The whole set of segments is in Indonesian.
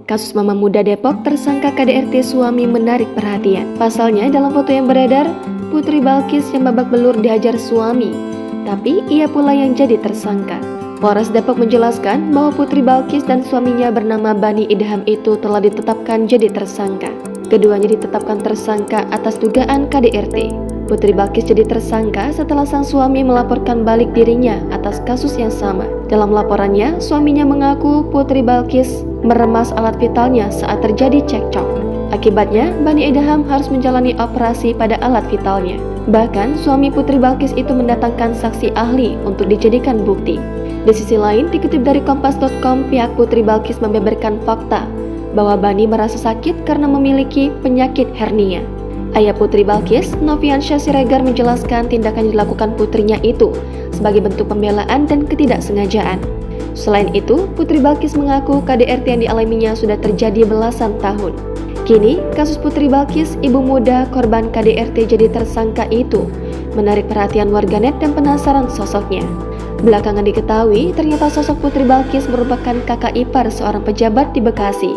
Kasus mama muda Depok tersangka KDRT suami menarik perhatian. Pasalnya dalam foto yang beredar, Putri Balkis yang babak belur dihajar suami, tapi ia pula yang jadi tersangka. Polres Depok menjelaskan bahwa Putri Balkis dan suaminya bernama Bani Idham itu telah ditetapkan jadi tersangka. Keduanya ditetapkan tersangka atas dugaan KDRT. Putri Balkis jadi tersangka setelah sang suami melaporkan balik dirinya atas kasus yang sama. Dalam laporannya, suaminya mengaku Putri Balkis meremas alat vitalnya saat terjadi cekcok. Akibatnya, Bani Idham harus menjalani operasi pada alat vitalnya. Bahkan, suami Putri Balkis itu mendatangkan saksi ahli untuk dijadikan bukti. Di sisi lain, dikutip dari Kompas.com, pihak Putri Balkis membeberkan fakta bahwa Bani merasa sakit karena memiliki penyakit hernia. Ayah Putri Balkis, Noviansyah Siregar, menjelaskan tindakan yang dilakukan putrinya itu sebagai bentuk pembelaan dan ketidaksengajaan. Selain itu, Putri Balkis mengaku KDRT yang dialaminya sudah terjadi belasan tahun. Kini, kasus Putri Balkis, ibu muda korban KDRT jadi tersangka itu, menarik perhatian warganet dan penasaran sosoknya. Belakangan diketahui, ternyata sosok Putri Balkis merupakan kakak ipar seorang pejabat di Bekasi.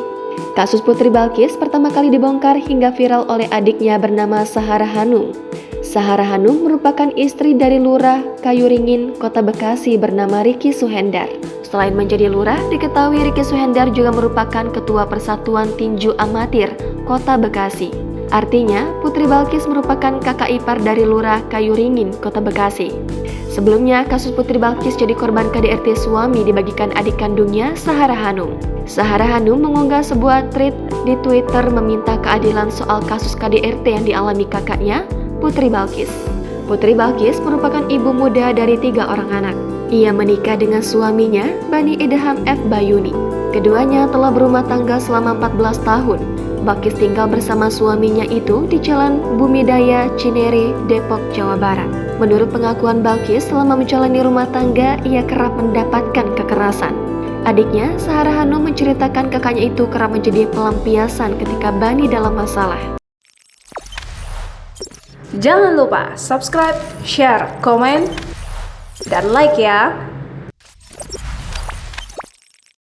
Kasus Putri Balkis pertama kali dibongkar hingga viral oleh adiknya bernama Sahara Hanum. Sahara Hanum merupakan istri dari Lurah Kayuringin, Kota Bekasi bernama Ricky Suhendar. Selain menjadi lurah, diketahui Ricky Suhendar juga merupakan Ketua Persatuan Tinju Amatir Kota Bekasi. Artinya, Putri Balkis merupakan kakak ipar dari Lurah Kayuringin, Kota Bekasi. Sebelumnya, kasus Putri Balkis jadi korban KDRT suami dibagikan adik kandungnya, Sahara Hanum. Sahara Hanum mengunggah sebuah tweet di Twitter meminta keadilan soal kasus KDRT yang dialami kakaknya, Putri Balkis. Putri Balkis merupakan ibu muda dari 3 orang anak. Ia menikah dengan suaminya, Bani Idham F. Bayuni. Keduanya telah berumah tangga selama 14 tahun. Balkis tinggal bersama suaminya itu di Jalan Bumidaya, Cinere, Depok, Jawa Barat. Menurut pengakuan Balkis, selama menjalani rumah tangga, ia kerap mendapatkan kekerasan. Adiknya, Sahara Hanum, menceritakan kakaknya itu kerap menjadi pelampiasan ketika Bani dalam masalah. Jangan lupa subscribe, share, komen, dan like ya!